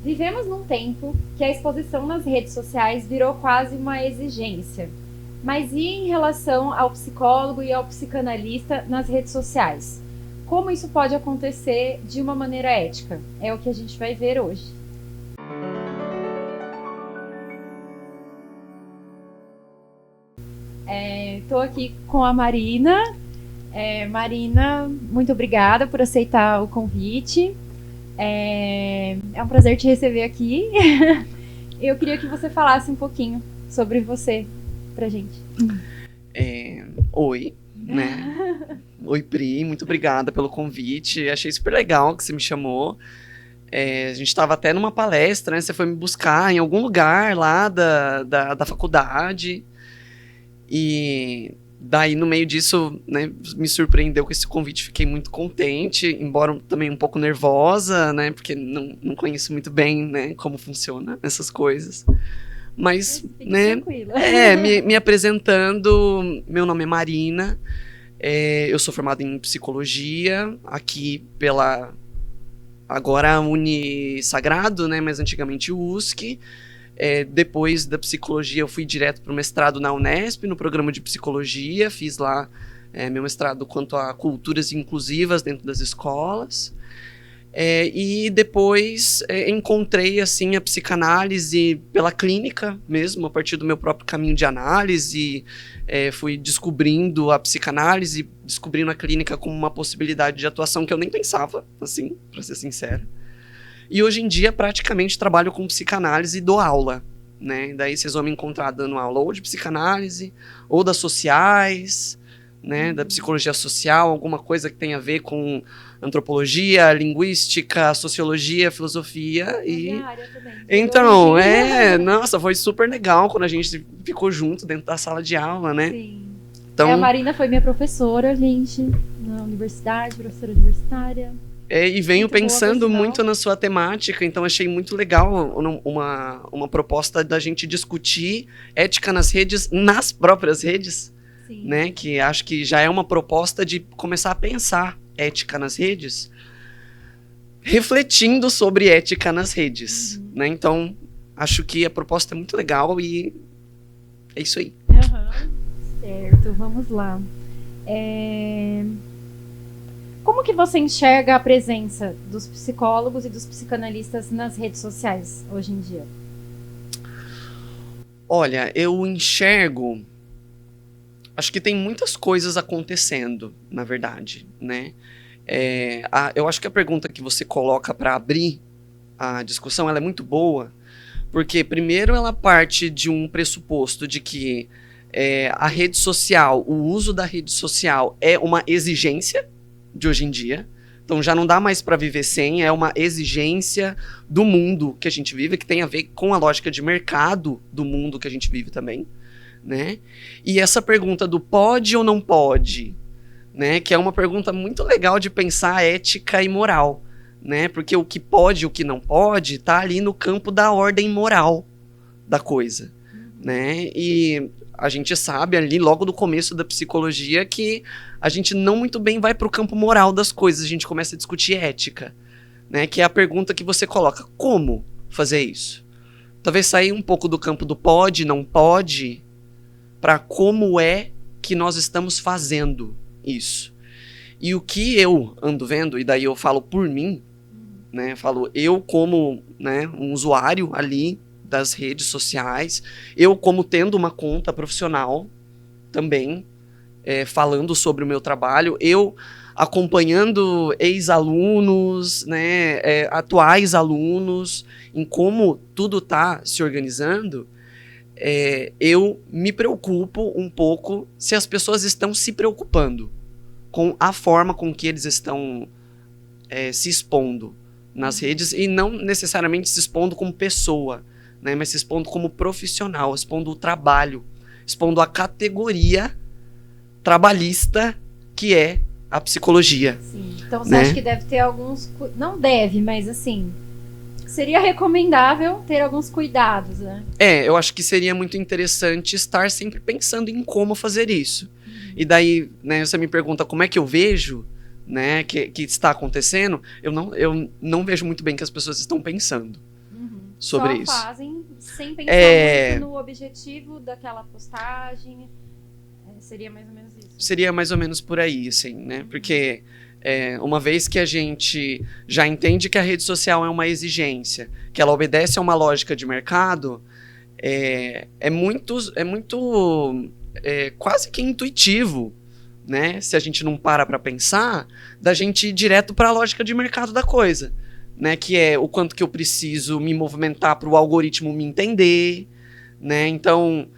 Vivemos num tempo que a exposição nas redes sociais virou quase uma exigência. Mas e em relação ao psicólogo e ao psicanalista nas redes sociais? Como isso pode acontecer de uma maneira ética? É o que a gente vai ver hoje. Estou aqui com a Marina. Marina, muito obrigada por aceitar o convite. É um prazer te receber aqui. Eu queria que você falasse um pouquinho sobre você pra gente. Oi, né? Oi, Pri, muito obrigada pelo convite. Achei super legal que você me chamou. A gente estava até numa palestra, né? Você foi me buscar em algum lugar lá da faculdade. E daí, no meio disso, né, me surpreendeu com esse convite. Fiquei muito contente, embora também um pouco nervosa, né? Porque não conheço muito bem, né, como funciona essas coisas. Mas, né, me apresentando, meu nome é Marina, eu sou formada em psicologia, aqui pela, agora Unisagrado, né, mas antigamente USC. Depois da psicologia eu fui direto para o mestrado na Unesp, no programa de psicologia, fiz lá meu mestrado quanto a culturas inclusivas dentro das escolas. E depois encontrei assim a psicanálise pela clínica mesmo, a partir do meu próprio caminho de análise, fui descobrindo a psicanálise, descobrindo a clínica como uma possibilidade de atuação que eu nem pensava, assim, para ser sincero. E hoje em dia praticamente trabalho com psicanálise e dou aula, né? Daí vocês vão me encontrar dando aula ou de psicanálise, ou das sociais, né? Da psicologia social, alguma coisa que tenha a ver com antropologia, linguística, sociologia, filosofia e... área também. Então, nossa, foi super legal quando a gente ficou junto dentro da sala de aula, né? Sim. Então, a Marina foi minha professora, gente, na universidade, professora universitária. E venho muito pensando boa, muito na sua temática, então achei muito legal uma proposta da gente discutir ética nas próprias redes, Sim. Né? Que acho que já é uma proposta de começar a pensar ética nas redes, refletindo sobre ética nas redes, né? Então, acho que a proposta é muito legal e é isso aí. Certo, vamos lá. Como que você enxerga a presença dos psicólogos e dos psicanalistas nas redes sociais hoje em dia? Olha, eu enxergo... Acho que tem muitas coisas acontecendo, na verdade, né? Eu acho que a pergunta que você coloca para abrir a discussão, ela é muito boa, porque primeiro ela parte de um pressuposto de que a rede social, o uso da rede social é uma exigência de hoje em dia. Então já não dá mais para viver sem, é uma exigência do mundo que a gente vive, que tem a ver com a lógica de mercado do mundo que a gente vive também, né? E essa pergunta do pode ou não pode, né? Que é uma pergunta muito legal de pensar ética e moral, né? Porque o que pode e o que não pode tá ali no campo da ordem moral da coisa, né? E a gente sabe ali logo do começo da psicologia que a gente não muito bem vai para o campo moral das coisas, a gente começa a discutir ética, né? Que é a pergunta que você coloca, como fazer isso? Talvez sair um pouco do campo do pode, não pode, para como é que nós estamos fazendo isso. E o que eu ando vendo, e daí eu falo por mim, né? Falo eu como, né, um usuário ali das redes sociais, eu como tendo uma conta profissional também, falando sobre o meu trabalho, eu acompanhando ex-alunos, né, atuais alunos, em como tudo está se organizando, eu me preocupo um pouco se as pessoas estão se preocupando com a forma com que eles estão se expondo nas redes, e não necessariamente se expondo como pessoa, né, mas se expondo como profissional, expondo o trabalho, expondo a categoria trabalhista que é a psicologia. Sim. Então você acha que deve ter alguns... Não deve, mas assim... Seria recomendável ter alguns cuidados, né? Eu acho que seria muito interessante estar sempre pensando em como fazer isso. E daí, né, você me pergunta como é que eu vejo, né, que está acontecendo, eu não vejo muito bem que as pessoas estão pensando. sobre Só isso. fazem sem pensar muito no objetivo daquela postagem. Seria mais ou menos isso. Seria mais ou menos por aí, assim, né? Porque uma vez que a gente já entende que a rede social é uma exigência, que ela obedece a uma lógica de mercado, é muito quase que intuitivo, né? Se a gente não para pensar, da gente ir direto para a lógica de mercado da coisa, né? Que é o quanto que eu preciso me movimentar para o algoritmo me entender, né? Então,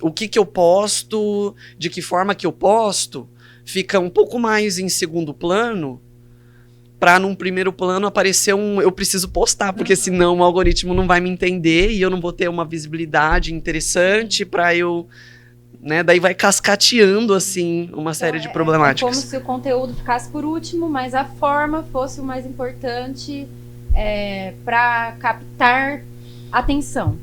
o que eu posto, de que forma que eu posto, fica um pouco mais em segundo plano, para num primeiro plano aparecer eu preciso postar, porque senão o algoritmo não vai me entender e eu não vou ter uma visibilidade interessante para eu, né, daí vai cascateando assim uma série de problemáticas. É como se o conteúdo ficasse por último, mas a forma fosse o mais importante para captar atenção,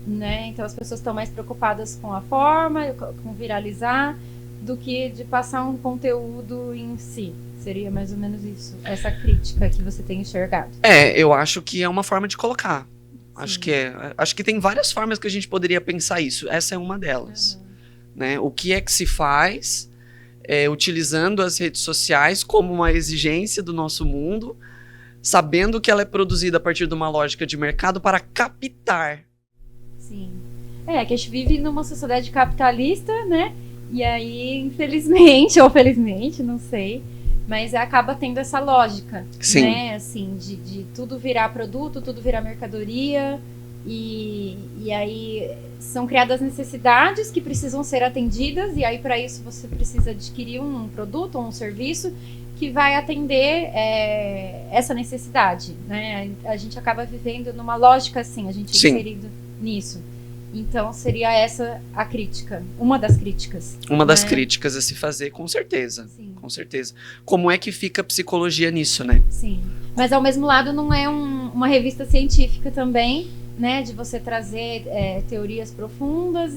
né? Então as pessoas estão mais preocupadas com a forma, com viralizar, do que de passar um conteúdo em si. Seria mais ou menos isso, essa crítica que você tem enxergado. Eu acho que é uma forma de colocar. Acho que tem várias formas que a gente poderia pensar isso. Essa é uma delas. Né? O que é que se faz utilizando as redes sociais como uma exigência do nosso mundo, sabendo que ela é produzida a partir de uma lógica de mercado para captar. Sim. Que a gente vive numa sociedade capitalista, né? E aí, infelizmente, ou felizmente, não sei, mas acaba tendo essa lógica, Sim. Né? Assim, de tudo virar produto, tudo virar mercadoria, e aí são criadas necessidades que precisam ser atendidas, e aí para isso você precisa adquirir um produto ou um serviço que vai atender essa necessidade, né? A gente acaba vivendo numa lógica assim, a gente é inserido nisso. Então seria essa a crítica, uma das críticas. Uma das críticas a se fazer, com certeza. Sim. Com certeza. Como é que fica a psicologia nisso, né? Sim. Mas ao mesmo lado não é uma revista científica também, né? De você trazer teorias profundas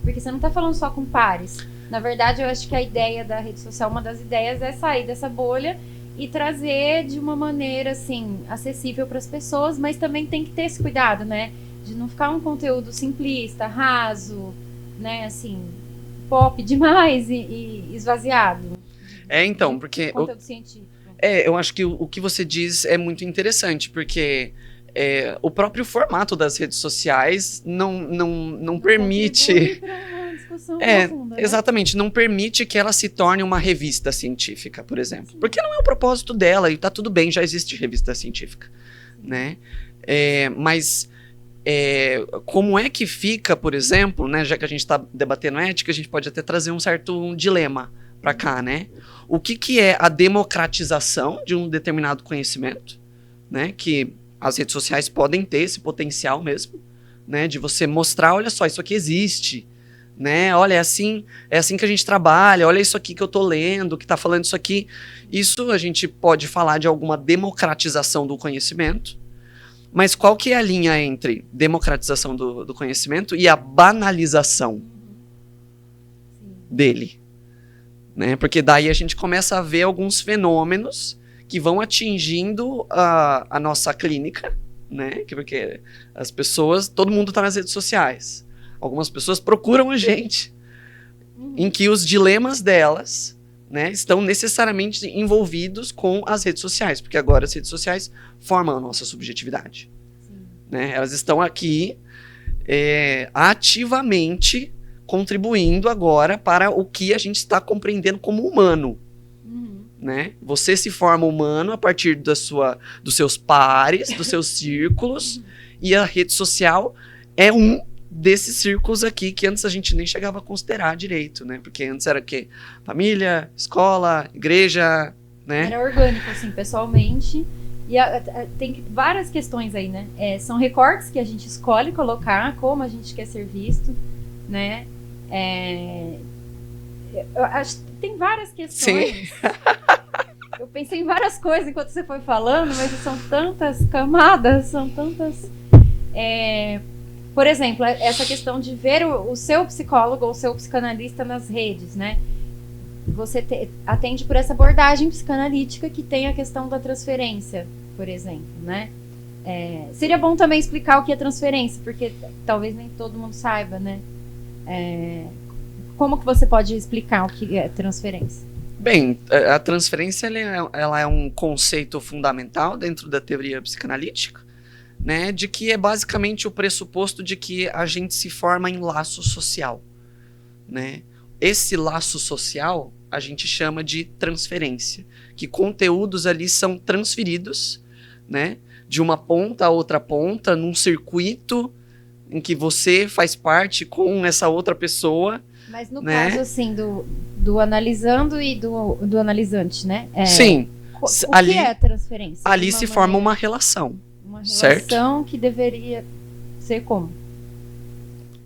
porque você não está falando só com pares. Na verdade, eu acho que a ideia da rede social, uma das ideias é sair dessa bolha e trazer de uma maneira, assim, acessível para as pessoas, mas também tem que ter esse cuidado, né? De não ficar um conteúdo simplista, raso, né, assim, pop demais e esvaziado. Então, porque... Conteúdo científico. Eu acho que o que você diz é muito interessante, porque o próprio formato das redes sociais não permite... Profunda, né? Exatamente, não permite que ela se torne uma revista científica, por exemplo. Sim. Porque não é o propósito dela, e tá tudo bem, já existe revista científica, né? Mas... como é que fica, por exemplo, né, já que a gente está debatendo ética, a gente pode até trazer um certo dilema para cá, né? O que é a democratização de um determinado conhecimento, né? Que as redes sociais podem ter esse potencial mesmo, né? De você mostrar, olha só, isso aqui existe, né? Olha, é assim que a gente trabalha, olha isso aqui que eu tô lendo, que tá falando isso aqui. Isso a gente pode falar de alguma democratização do conhecimento. Mas qual que é a linha entre democratização do conhecimento e a banalização dele? Né? Porque daí a gente começa a ver alguns fenômenos que vão atingindo a nossa clínica, né? Porque as pessoas, todo mundo está nas redes sociais. Algumas pessoas procuram a gente, em que os dilemas delas, né, estão necessariamente envolvidos com as redes sociais, porque agora as redes sociais formam a nossa subjetividade. Né? Elas estão aqui ativamente contribuindo agora para o que a gente está compreendendo como humano. Né? Você se forma humano a partir dos seus pares, dos seus círculos, e a rede social é um desses círculos aqui que antes a gente nem chegava a considerar direito, né? Porque antes era o quê? Família, escola, igreja, né? Era orgânico, assim, pessoalmente. E tem várias questões aí, né? São recortes que a gente escolhe colocar, como a gente quer ser visto, né? Eu acho que tem várias questões. Sim. Eu pensei em várias coisas enquanto você foi falando, mas são tantas camadas, são tantas... Por exemplo, essa questão de ver o seu psicólogo ou o seu psicanalista nas redes, né? Você atende por essa abordagem psicanalítica que tem a questão da transferência, por exemplo, né? Seria bom também explicar o que é transferência, porque talvez nem todo mundo saiba, né? Como que você pode explicar o que é transferência? Bem, a transferência ela é um conceito fundamental dentro da teoria psicanalítica, né, de que é basicamente o pressuposto de que a gente se forma em laço social, né? Esse laço social a gente chama de transferência, que conteúdos ali são transferidos, né, de uma ponta a outra ponta, num circuito em que você faz parte com essa outra pessoa. Mas no né? caso, assim, do analisando e do analisante, né? Sim. O que é a transferência? Ali se forma uma relação. Uma relação certo? que deveria ser como?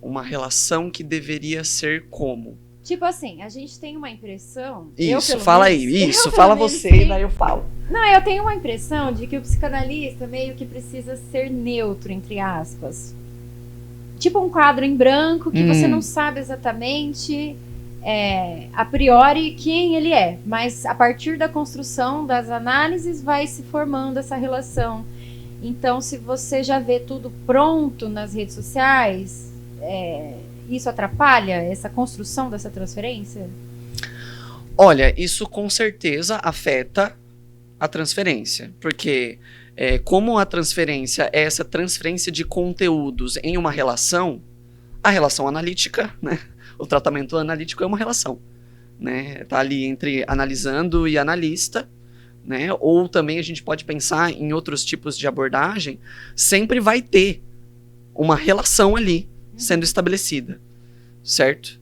Uma relação que deveria ser como? Tipo assim, a gente tem uma impressão... Isso, fala aí. Isso, fala você e daí eu falo. Não, eu tenho uma impressão de que o psicanalista meio que precisa ser neutro, entre aspas. Tipo um quadro em branco que você não sabe exatamente, a priori, quem ele é. Mas a partir da construção das análises vai se formando essa relação. Então, se você já vê tudo pronto nas redes sociais, isso atrapalha essa construção dessa transferência? Olha, isso com certeza afeta a transferência. Porque... como a transferência é essa transferência de conteúdos em uma relação, a relação analítica, né? O tratamento analítico é uma relação, né? Tá ali entre analisando e analista, né? Ou também a gente pode pensar em outros tipos de abordagem, sempre vai ter uma relação ali sendo estabelecida, certo?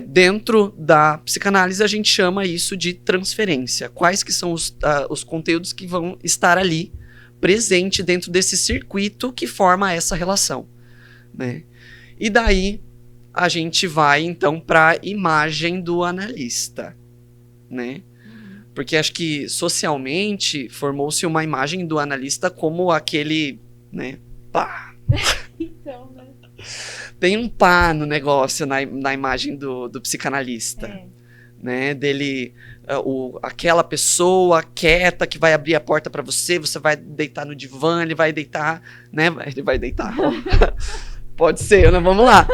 Dentro da psicanálise a gente chama isso de transferência. Quais que são os conteúdos que vão estar ali presente dentro desse circuito que forma essa relação, né? E daí a gente vai então para a imagem do analista, né? Porque acho que socialmente formou-se uma imagem do analista como aquele, né? Pá! Então, né? Tem um pá no negócio, na imagem do psicanalista, né? Dele, aquela pessoa quieta que vai abrir a porta pra você, você vai deitar no divã, ele vai deitar, né? Ele vai deitar. Pode ser, né? Vamos lá.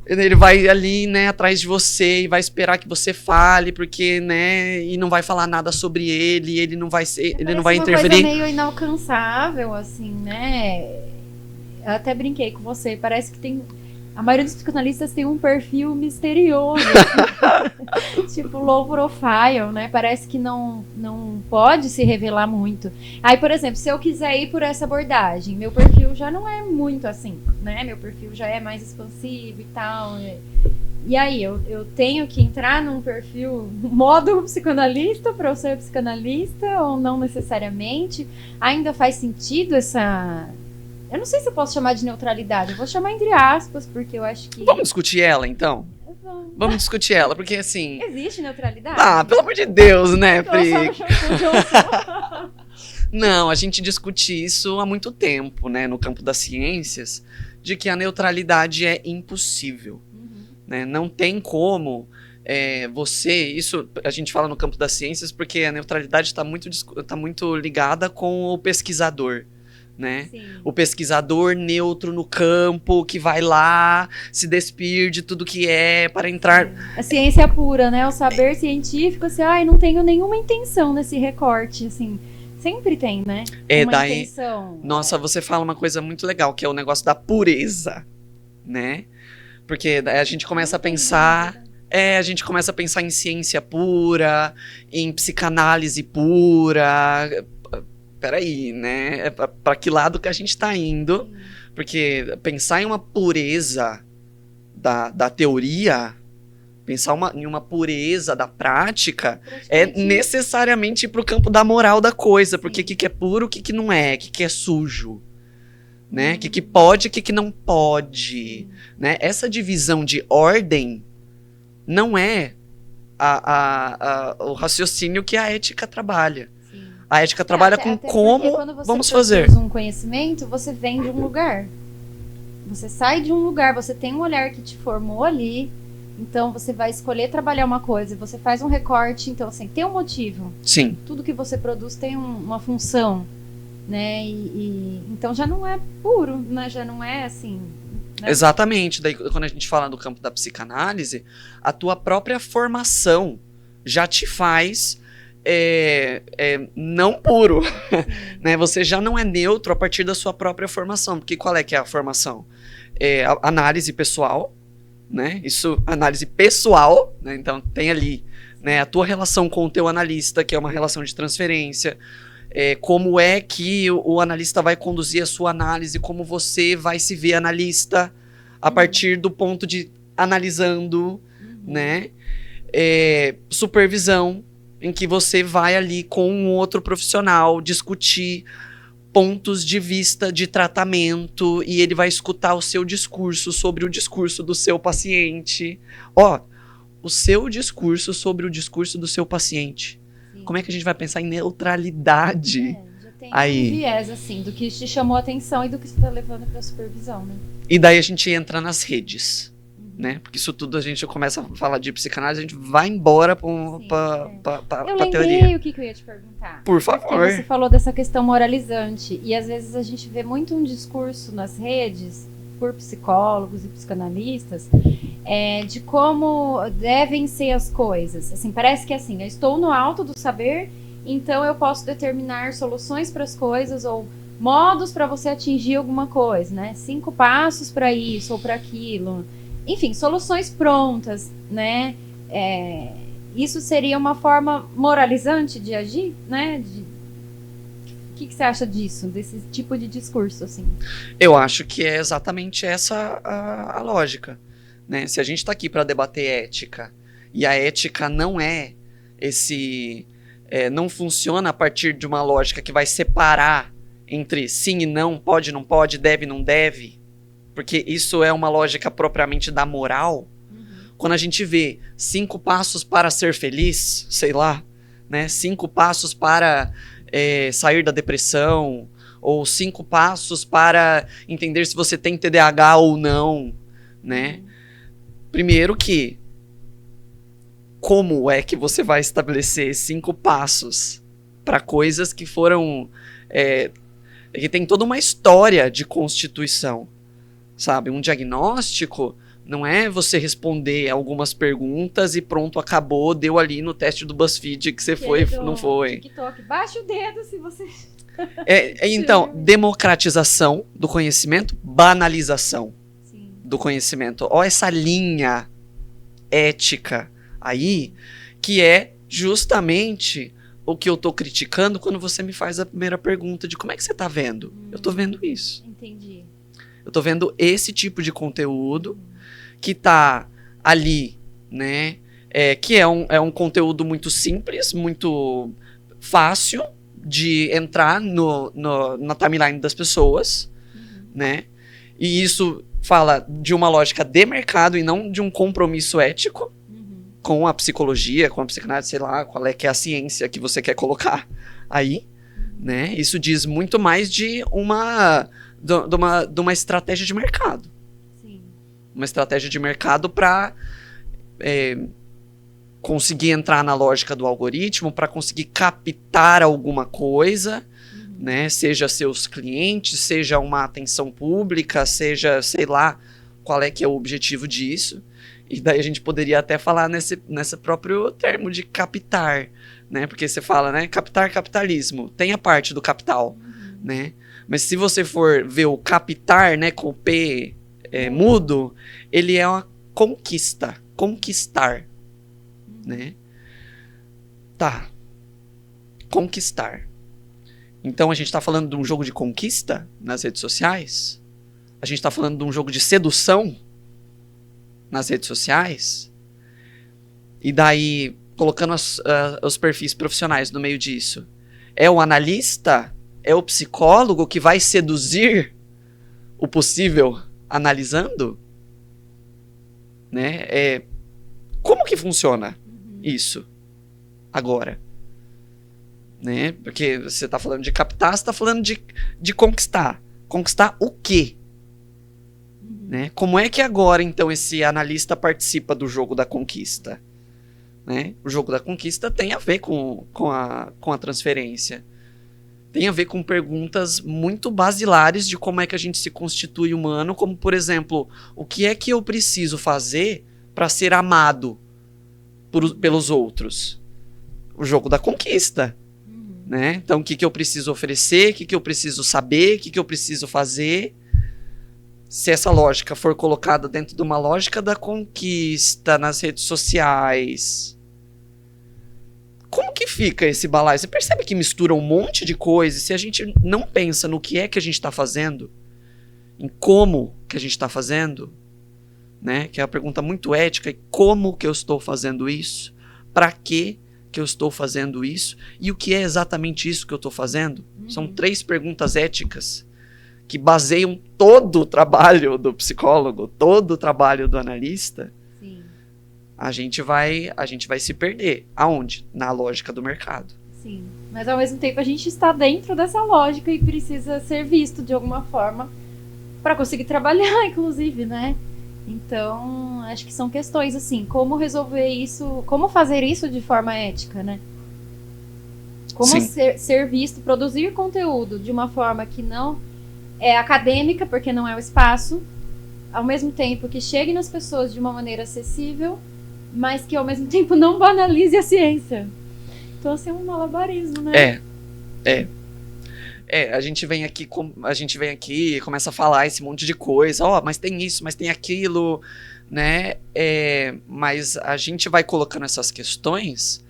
Ele vai ali, né, atrás de você e vai esperar que você fale, porque, né, e não vai falar nada sobre ele, ele não vai interferir. Uma coisa meio inalcançável, assim, né? Eu até brinquei com você, parece que a maioria dos psicanalistas tem um perfil misterioso, assim, tipo low profile, né? Parece que não pode se revelar muito. Aí, por exemplo, se eu quiser ir por essa abordagem, meu perfil já não é muito assim, né? Meu perfil já é mais expansivo e tal. E aí, eu tenho que entrar num perfil modo psicanalista para eu ser psicanalista ou não necessariamente? Ainda faz sentido essa... Eu não sei se eu posso chamar de neutralidade. Eu vou chamar entre aspas, porque eu acho que... Vamos discutir ela, então? Vamos discutir ela, porque assim... Existe neutralidade? Ah, pelo amor de Deus, né, Pri? Não, a gente discute isso há muito tempo, né, no campo das ciências, de que a neutralidade é impossível. Né? Não tem como isso a gente fala no campo das ciências porque a neutralidade está muito ligada com o pesquisador. Né? O pesquisador neutro no campo, que vai lá, se despir de tudo que para entrar... A ciência pura, né? O saber científico, assim, não tenho nenhuma intenção nesse recorte, assim, sempre tem, né? Intenção. Nossa, você fala uma coisa muito legal, que é o negócio da pureza, né? Porque a gente começa a pensar... a gente começa a pensar em ciência pura, em psicanálise pura... Peraí, né? Para que lado que a gente tá indo? Porque pensar em uma pureza da teoria, pensar em uma pureza da prática, é necessariamente ir pro campo da moral da coisa. Porque o que é puro, o que não é, o que é sujo, né? O que pode, o que não pode, né? Essa divisão de ordem não é o raciocínio que a ética trabalha. A ética trabalha com como vamos fazer. Quando você um conhecimento, você vem de um lugar. Você sai de um lugar, você tem um olhar que te formou ali, então você vai escolher trabalhar uma coisa, você faz um recorte, então assim, tem um motivo. Sim. Tudo que você produz tem uma função. né? Então já não é puro, né? Já não é assim. Né? Exatamente. Daí, quando a gente fala do campo da psicanálise, a tua própria formação já te faz não puro. Né? Você já não é neutro a partir da sua própria formação. Porque qual é que é a formação? A análise pessoal, né? Isso, análise pessoal, né? Então tem ali, né, a tua relação com o teu analista, que é uma relação de transferência. Como é que o analista vai conduzir a sua análise, como você vai se ver analista a partir do ponto de analisando, né? Supervisão, em que você vai ali com um outro profissional discutir pontos de vista de tratamento e ele vai escutar o seu discurso sobre o discurso do seu paciente. O seu discurso sobre o discurso do seu paciente. Sim. Como é que a gente vai pensar em neutralidade? Já tem aí. Um viés, assim, do que te chamou a atenção e do que você está levando para a supervisão, né? E daí a gente entra nas redes, né? Porque isso tudo a gente começa a falar de psicanálise, a gente vai embora pra teoria. Eu lembrei o que eu ia te perguntar. Por favor. Porque você falou dessa questão moralizante. E às vezes a gente vê muito um discurso nas redes, por psicólogos e psicanalistas, de como devem ser as coisas. Assim, parece que assim, eu estou no alto do saber, então eu posso determinar soluções para as coisas ou modos para você atingir alguma coisa, né? 5 passos para isso ou para aquilo. Enfim, soluções prontas, né? Isso seria uma forma moralizante de agir, né? O que você acha disso, desse tipo de discurso, assim? Eu acho que é exatamente essa a lógica, né? Se a gente está aqui para debater ética, e a ética não é não funciona a partir de uma lógica que vai separar entre sim e não pode, deve e não deve, porque isso é uma lógica propriamente da moral. Quando a gente vê 5 passos para ser feliz, sei lá, né? 5 passos para sair da depressão, ou 5 passos para entender se você tem TDAH ou não, né? Primeiro que, como é que você vai estabelecer 5 passos para coisas que foram... que tem toda uma história de constituição, sabe? Um diagnóstico não é você responder algumas perguntas e pronto, acabou, deu ali no teste do BuzzFeed que você foi, não foi. TikTok, baixa o dedo se você... Então, democratização do conhecimento, banalização Sim. do conhecimento. Ó, essa linha ética aí, que é justamente o que eu tô criticando quando você me faz a primeira pergunta de como é que você tá vendo? Eu tô vendo isso. Entendi. Eu tô vendo esse tipo de conteúdo que tá ali, né? Que é um conteúdo muito simples, muito fácil de entrar na timeline das pessoas, né? E isso fala de uma lógica de mercado e não de um compromisso ético com a psicologia, com a psicanálise, sei lá, qual é que é a ciência que você quer colocar aí, né? Isso diz muito mais de uma estratégia de mercado. Sim. Uma estratégia de mercado para conseguir entrar na lógica do algoritmo, para conseguir captar alguma coisa, né? Seja seus clientes, seja uma atenção pública, seja, sei lá, qual é que é o objetivo disso. E daí a gente poderia até falar nesse próprio termo de captar, né? Porque você fala, né? Captar capitalismo. Tem a parte do capital, né? Mas se você for ver o captar, né? Com o P mudo, ele é uma conquista. Conquistar, né? Tá. Conquistar. Então a gente tá falando de um jogo de conquista nas redes sociais? A gente tá falando de um jogo de sedução nas redes sociais? E daí, colocando os perfis profissionais no meio disso, é o analista, é o psicólogo que vai seduzir o possível analisando? Né? Como que funciona isso agora? Né? Porque você está falando de captar, você está falando de conquistar. Conquistar o quê? Né? Como é que agora, então, esse analista participa do jogo da conquista? Né? O jogo da conquista tem a ver com a transferência. tem a ver com perguntas muito basilares de como é que a gente se constitui humano, como, por exemplo, o que é que eu preciso fazer para ser amado pelos outros? O jogo da conquista, né? Então, o que eu preciso oferecer, o que eu preciso saber, o que eu preciso fazer. Se essa lógica for colocada dentro de uma lógica da conquista nas redes sociais, como que fica esse balaio? Você percebe que mistura um monte de coisas? Se a gente não pensa no que é que a gente está fazendo, em como que a gente está fazendo, né? Que é uma pergunta muito ética. E como que eu estou fazendo isso? Para que eu estou fazendo isso? E o que é exatamente isso que eu estou fazendo? São 3 perguntas éticas que baseiam todo o trabalho do psicólogo, todo o trabalho do analista. A gente vai se perder. Aonde? Na lógica do mercado. Sim, mas ao mesmo tempo a gente está dentro dessa lógica e precisa ser visto de alguma forma para conseguir trabalhar, inclusive, né? Então, acho que são questões assim, como resolver isso, como fazer isso de forma ética, né? Como ser visto, produzir conteúdo de uma forma que não é acadêmica, porque não é o espaço, ao mesmo tempo que chegue nas pessoas de uma maneira acessível, mas que ao mesmo tempo não banalize a ciência. Então, assim, é um malabarismo, né? A gente vem aqui e começa a falar esse monte de coisa, mas tem isso, mas tem aquilo, né? Mas a gente vai colocando essas questões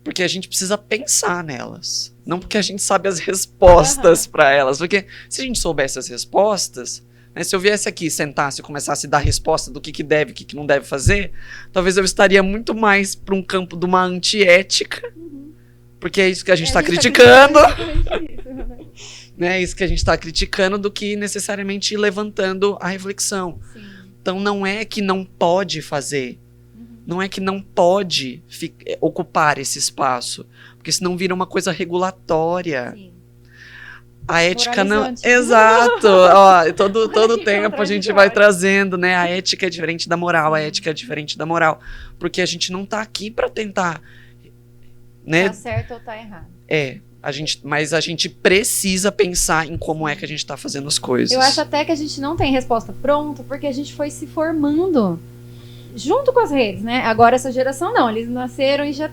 porque a gente precisa pensar nelas, não porque a gente sabe as respostas para elas, porque se a gente soubesse as respostas, né, se eu viesse aqui, sentasse e começasse a dar resposta do que deve, o que não deve fazer, talvez eu estaria muito mais para um campo de uma antiética, porque é isso que a gente está criticando, né? É isso que a gente está criticando, do que necessariamente levantando a reflexão. Sim. Então não é que não pode fazer, não é que não pode ocupar esse espaço, porque senão vira uma coisa regulatória. Sim. A ética não... Exato! Todo tempo a gente vai trazendo, né? A ética é diferente da moral, a ética é diferente da moral. Porque a gente não tá aqui pra tentar... né? Tá certo ou tá errado. Mas a gente precisa pensar em como é que a gente tá fazendo as coisas. Eu acho até que a gente não tem resposta pronta, porque a gente foi se formando junto com as redes, né? Agora essa geração não, eles nasceram e já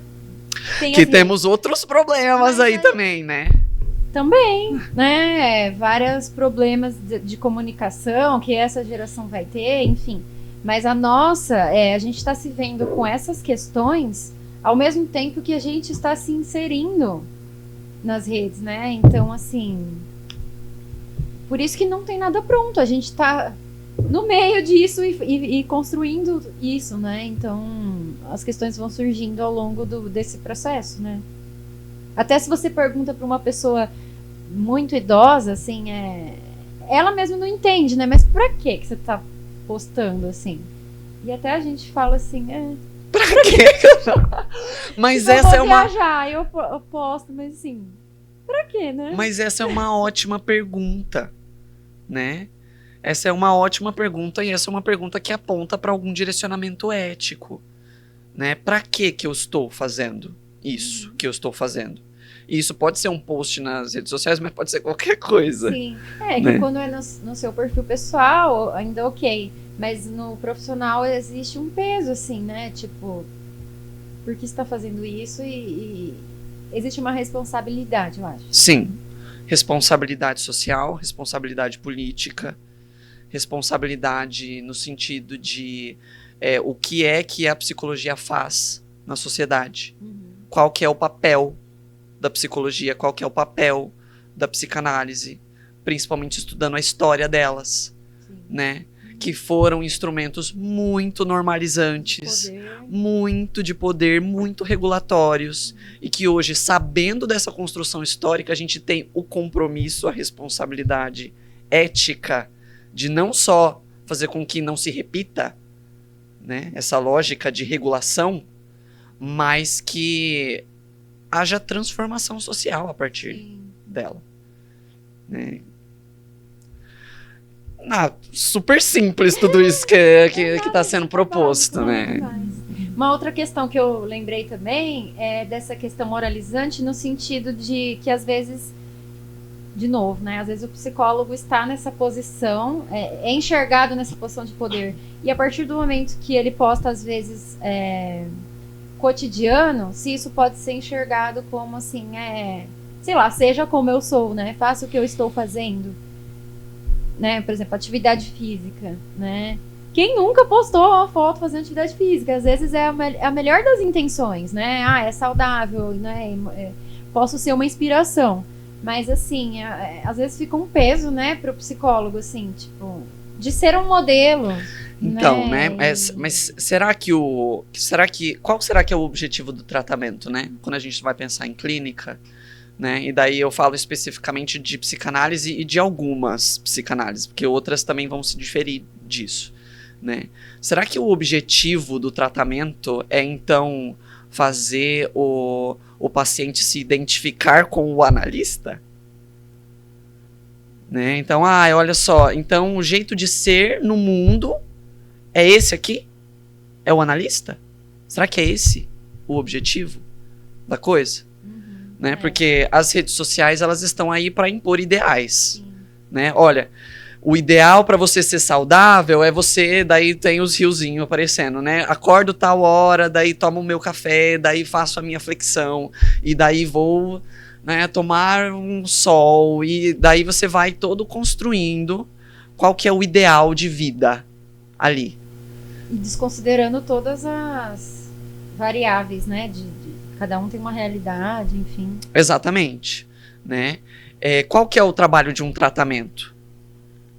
tem que temos outros problemas aí também, né? Também, né? Vários problemas de comunicação que essa geração vai ter, enfim. Mas a nossa, a gente está se vendo com essas questões ao mesmo tempo que a gente está se inserindo nas redes, né? Então, assim, por isso que não tem nada pronto. A gente está no meio disso e construindo isso, né? Então, as questões vão surgindo ao longo desse processo, né? Até se você pergunta para uma pessoa muito idosa, assim, ela mesma não entende, né? Mas pra que você tá postando, assim? E até a gente fala assim, pra quê? Mas essa é uma... viajar, eu posto, mas assim, pra quê, né? Mas essa é uma ótima pergunta, né? Essa é uma ótima pergunta, e essa é uma pergunta que aponta para algum direcionamento ético, né? Pra que eu estou fazendo isso que eu estou fazendo? E isso pode ser um post nas redes sociais, mas pode ser qualquer coisa. Sim, que quando é no seu perfil pessoal, ainda ok. Mas no profissional existe um peso, assim, né? Tipo, por que você está fazendo isso? E existe uma responsabilidade, eu acho. Sim. Responsabilidade social, responsabilidade política, responsabilidade no sentido de o que é que a psicologia faz na sociedade. Qual que é o papel da psicologia, qual que é o papel da psicanálise, principalmente estudando a história delas, né? Que foram instrumentos muito normalizantes, muito de poder, muito regulatórios, e que hoje, sabendo dessa construção histórica, a gente tem o compromisso, a responsabilidade ética de não só fazer com que não se repita, né, essa lógica de regulação, mas que haja transformação social a partir dela. Né? Super simples tudo isso que está sendo proposto, né? Uma outra questão que eu lembrei também é dessa questão moralizante, no sentido de que às vezes de novo, né? Às vezes o psicólogo está nessa posição, é enxergado nessa posição de poder. E a partir do momento que ele posta, às vezes, cotidiano, se isso pode ser enxergado como assim, sei lá, seja como eu sou, né? Faça o que eu estou fazendo. Né? Por exemplo, atividade física, né? Quem nunca postou uma foto fazendo atividade física? Às vezes é a melhor das intenções, né? É saudável, né? Posso ser uma inspiração. Mas, assim, às vezes fica um peso, né, pro psicólogo, assim, tipo, de ser um modelo. Então, né? Mas qual será que é o objetivo do tratamento, né? Quando a gente vai pensar em clínica, né? E daí eu falo especificamente de psicanálise e de algumas psicanálises, porque outras também vão se diferir disso, né? Será que o objetivo do tratamento é, então, fazer o paciente se identificar com o analista? Né? Então, olha só, então o jeito de ser no mundo é esse aqui? É o analista? Será que é esse o objetivo da coisa? Né? Porque as redes sociais, elas estão aí para impor ideais. Né? Olha, o ideal para você ser saudável é você, daí tem os riozinhos aparecendo, né? Acordo tal hora, daí tomo o meu café, daí faço a minha flexão, e daí vou, né, tomar um sol, e daí você vai todo construindo qual que é o ideal de vida ali. E desconsiderando todas as variáveis, né? Cada um tem uma realidade, enfim. Exatamente. Né? Qual que é o trabalho de um tratamento?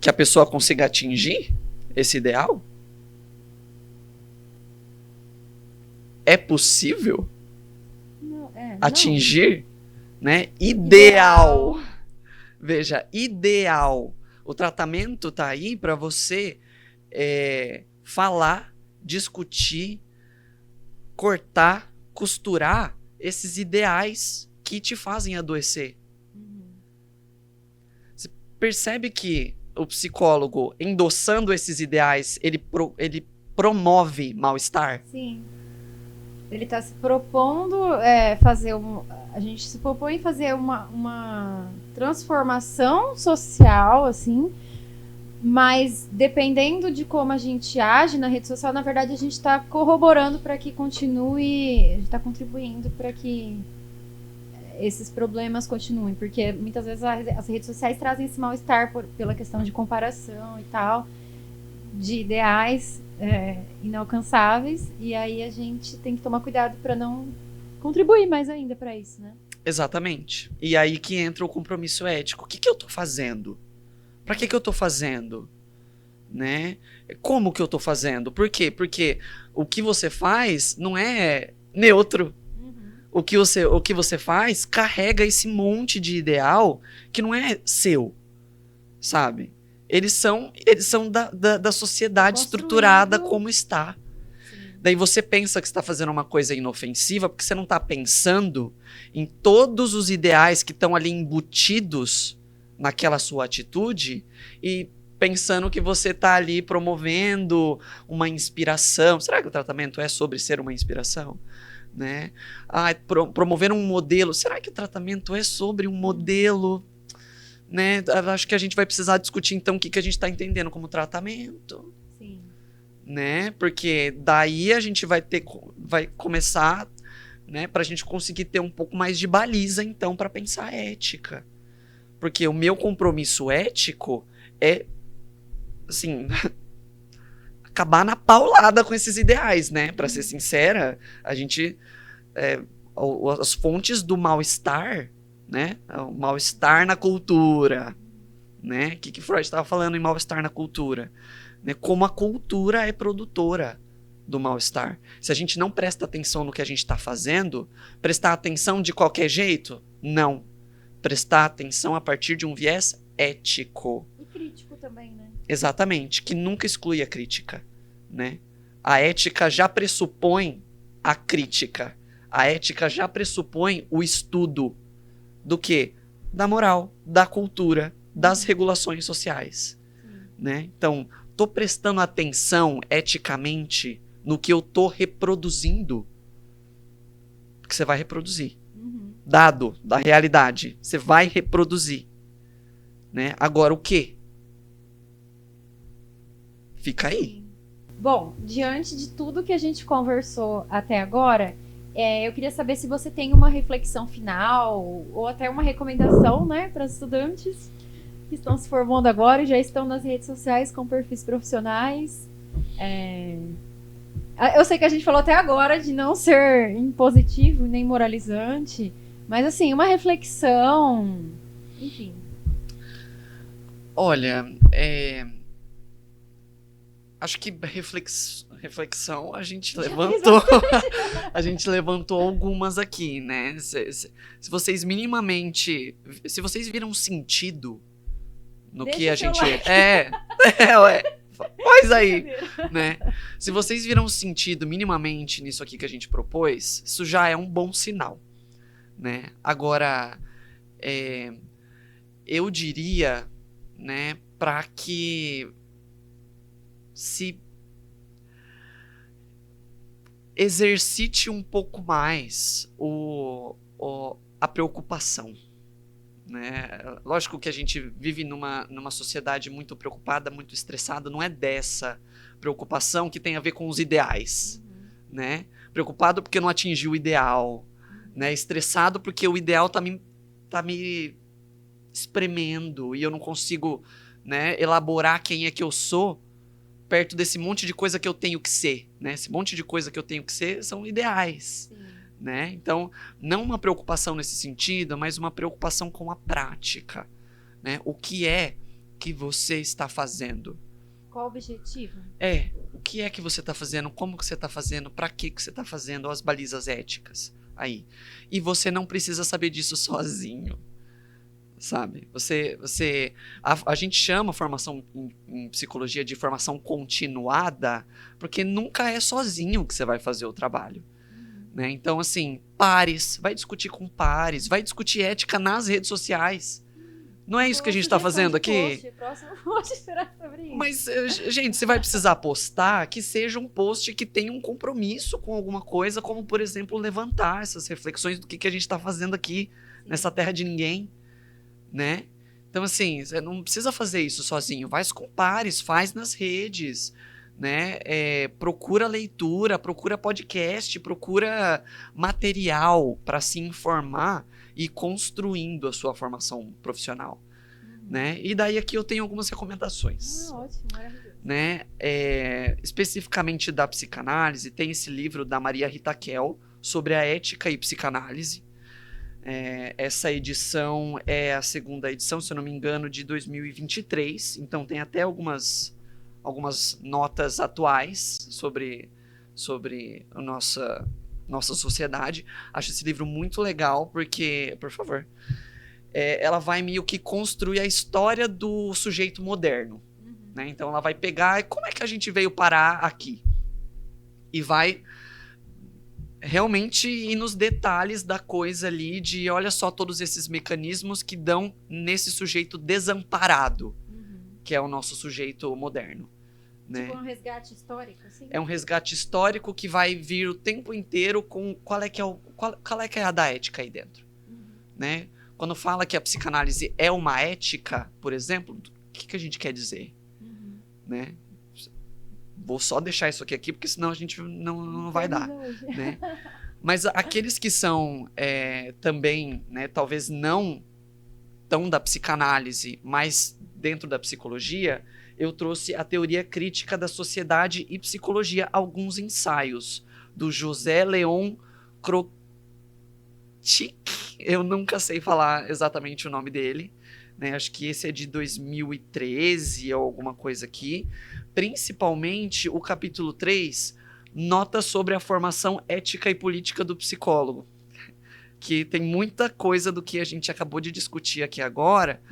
Que a pessoa consiga atingir esse ideal? É possível atingir? Né? Ideal. Veja, ideal. O tratamento está aí para você falar, discutir, cortar, costurar esses ideais que te fazem adoecer. Você percebe que o psicólogo, endossando esses ideais, ele promove mal-estar? Sim. Ele está se propondo fazer a gente se propõe fazer uma transformação social, assim, mas dependendo de como a gente age na rede social, na verdade a gente está corroborando para que continue, a gente está contribuindo para que esses problemas continuem, porque muitas vezes as redes sociais trazem esse mal-estar pela questão de comparação e tal, de ideais inalcançáveis, e aí a gente tem que tomar cuidado para não contribuir mais ainda para isso, né? Exatamente. E aí que entra o compromisso ético. O que eu tô fazendo? Para que eu tô fazendo? Né? Como que eu tô fazendo? Por quê? Porque o que você faz não é neutro. O que você faz carrega esse monte de ideal que não é seu, sabe? Eles são da sociedade estruturada como está. Sim. Daí você pensa que está fazendo uma coisa inofensiva porque você não está pensando em todos os ideais que estão ali embutidos naquela sua atitude e pensando que você está ali promovendo uma inspiração. Será que o tratamento é sobre ser uma inspiração? Né? Promover um modelo. Será que o tratamento é sobre um modelo? Né? Acho que a gente vai precisar discutir então o que a gente está entendendo como tratamento. Sim. Né? Porque daí a gente vai começar, né, para a gente conseguir ter um pouco mais de baliza então para pensar ética. Porque o meu compromisso ético é, assim, acabar na paulada com esses ideais, né? Para ser sincera, a gente... as fontes do mal-estar, né? O mal-estar na cultura, né? O que Freud estava falando em mal-estar na cultura? Né? Como a cultura é produtora do mal-estar. Se a gente não presta atenção no que a gente está fazendo, prestar atenção de qualquer jeito? Não. Prestar atenção a partir de um viés ético. E crítico também, né? Exatamente, que nunca exclui a crítica, né? A ética já pressupõe a crítica. A ética já pressupõe o estudo do quê? Da moral, da cultura, das regulações sociais, né? Então, tô prestando atenção eticamente no que eu tô reproduzindo, porque você vai reproduzir. Dado da realidade, você vai reproduzir. né? Agora o quê? Fica aí. Bom, diante de tudo que a gente conversou até agora, eu queria saber se você tem uma reflexão final ou até uma recomendação, né, para os estudantes que estão se formando agora e já estão nas redes sociais com perfis profissionais. Eu sei que a gente falou até agora de não ser impositivo nem moralizante, mas assim, uma reflexão, enfim. Olha, acho que reflexão a gente levantou. A gente levantou algumas aqui, né? Se vocês minimamente. Se vocês viram sentido no Deixa que a seu gente. like. Faz aí, né? Se vocês viram sentido minimamente nisso aqui que a gente propôs, isso já é um bom sinal, né? Agora, eu diria, né, para que se exercite um pouco mais a preocupação, né? Lógico que a gente vive numa sociedade muito preocupada, muito estressada, não é dessa preocupação que tem a ver com os ideais, né? Preocupado porque não atingiu o ideal, né? Estressado porque o ideal tá me espremendo e eu não consigo, né, elaborar quem é que eu sou perto desse monte de coisa que eu tenho que ser, né? Esse monte de coisa que eu tenho que ser são ideais. Sim. Né? Então, não uma preocupação nesse sentido, mas uma preocupação com a prática, né? O que é que você está fazendo? Qual o objetivo? O que é que você está fazendo? Como que você está fazendo? Para que você está fazendo? As balizas éticas aí. E você não precisa saber disso sozinho, sabe? A gente chama a formação em psicologia de formação continuada, porque nunca é sozinho que você vai fazer o trabalho. Né? Então, assim, pares, vai discutir com pares, vai discutir ética nas redes sociais. Não é isso que a gente está fazendo aqui? Próximo post será sobre isso. Mas, gente, você vai precisar postar que seja um post que tenha um compromisso com alguma coisa, como, por exemplo, levantar essas reflexões do que a gente está fazendo aqui, nessa terra de ninguém, né? Então, assim, você não precisa fazer isso sozinho. Faz com pares, faz nas redes, né? Procura leitura, procura podcast, procura material para se informar e construindo a sua formação profissional, né? E daí aqui eu tenho algumas recomendações. Ótimo, maravilhoso. Né? Especificamente da psicanálise, tem esse livro da Maria Rita Kell sobre a ética e psicanálise. Essa edição é a segunda edição, se eu não me engano, de 2023, então tem até algumas notas atuais sobre a nossa sociedade. Acho esse livro muito legal porque, por favor, ela vai meio que construir a história do sujeito moderno, né? Então ela vai pegar como é que a gente veio parar aqui e vai realmente ir nos detalhes da coisa ali de olha só todos esses mecanismos que dão nesse sujeito desamparado, que é o nosso sujeito moderno. Né? Tipo um resgate histórico, assim? É um resgate histórico que vai vir o tempo inteiro com qual é que é a da ética aí dentro. Né? Quando fala que a psicanálise é uma ética, por exemplo, o que a gente quer dizer? Né? Vou só deixar isso aqui porque senão a gente não vai dar. Né? Mas aqueles que são também, né, talvez não tão da psicanálise, mas dentro da psicologia, eu trouxe a teoria crítica da sociedade e psicologia, alguns ensaios, do José Leon Krotik. Eu nunca sei falar exatamente o nome dele, né? Acho que esse é de 2013 ou alguma coisa aqui. Principalmente o capítulo 3, nota sobre a formação ética e política do psicólogo. Que tem muita coisa do que a gente acabou de discutir aqui agora,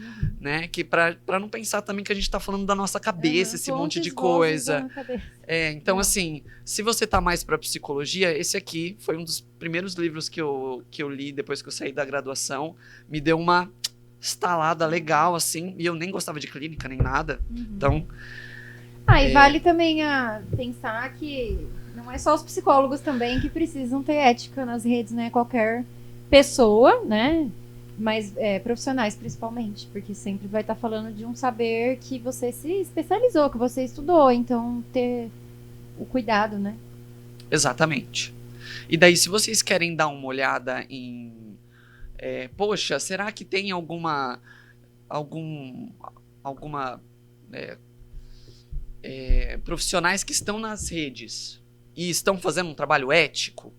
né? Que para não pensar também que a gente está falando da nossa cabeça, esse monte de coisa. Então, assim, se você tá mais para psicologia, esse aqui foi um dos primeiros livros que eu li depois que eu saí da graduação. Me deu uma estalada legal, assim, e eu nem gostava de clínica, nem nada. Então... e vale também pensar que não é só os psicólogos também que precisam ter ética nas redes, né? Qualquer pessoa, né? mas profissionais principalmente, porque sempre vai estar falando de um saber que você se especializou, que você estudou, então ter o cuidado, né? Exatamente. E daí, se vocês querem dar uma olhada em... poxa, será que tem alguma profissionais que estão nas redes e estão fazendo um trabalho ético,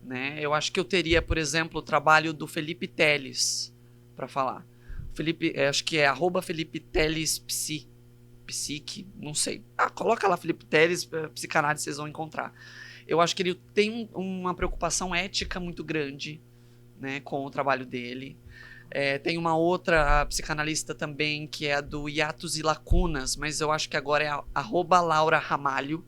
né? Eu acho que eu teria, por exemplo, o trabalho do Felipe Teles para falar. Felipe, acho que é @FelipeTelesPsi, psique, não sei. Coloca lá Felipe Teles, psicanálise, vocês vão encontrar. Eu acho que ele tem uma preocupação ética muito grande, né, com o trabalho dele. Tem uma outra psicanalista também, que é a do Hiatos e Lacunas, mas eu acho que agora é @Laura Ramalho,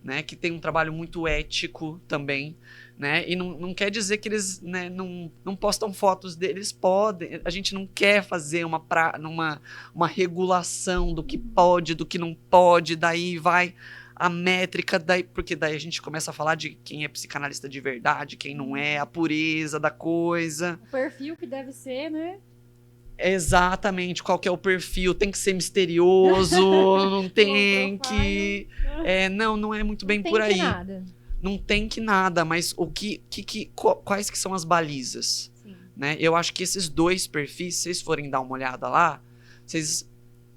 né, que tem um trabalho muito ético também, né, e não quer dizer que eles, né, não postam fotos deles, podem, a gente não quer fazer uma regulação do que pode, do que não pode, daí vai a métrica, porque daí a gente começa a falar de quem é psicanalista de verdade, quem não é, a pureza da coisa. O perfil que deve ser, né? Exatamente, qual que é o perfil, tem que ser misterioso, não tem que... não é muito bem por aí. Não tem que nada. Não tem que nada, mas quais que são as balizas? Sim. Né? Eu acho que esses 2 perfis, se vocês forem dar uma olhada lá, vocês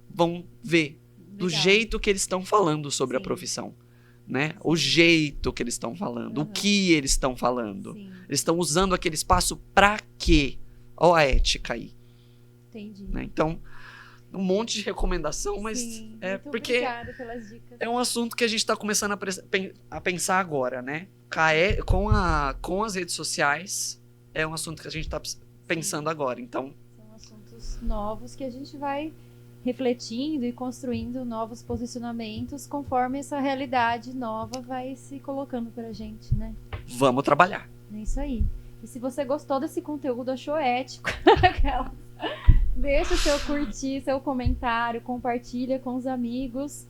vão ver do jeito que eles estão falando sobre a profissão. Né? O jeito que eles estão falando, o que eles estão falando. Sim. Eles estão usando aquele espaço pra quê? Olha a ética aí. Entendi. Né? Então, um monte de recomendação, mas Sim, porque obrigada pelas dicas. é um assunto que a gente está começando a pensar agora, né? Com as redes sociais, é um assunto que a gente está pensando agora. Então, são assuntos novos que a gente vai refletindo e construindo novos posicionamentos conforme essa realidade nova vai se colocando pra gente, né? Vamos trabalhar. É isso aí. E se você gostou desse conteúdo, achou ético, deixa o seu curtir, seu comentário, compartilha com os amigos.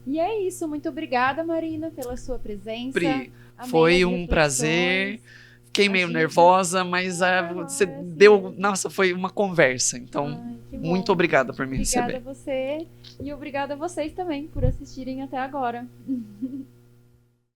E é isso. Muito obrigada, Marina, pela sua presença. Pri, foi um prazer. Fiquei meio nervosa, mas você deu... Nossa, foi uma conversa. Então, muito obrigada por me receber. Obrigada a você. E obrigada a vocês também por assistirem até agora.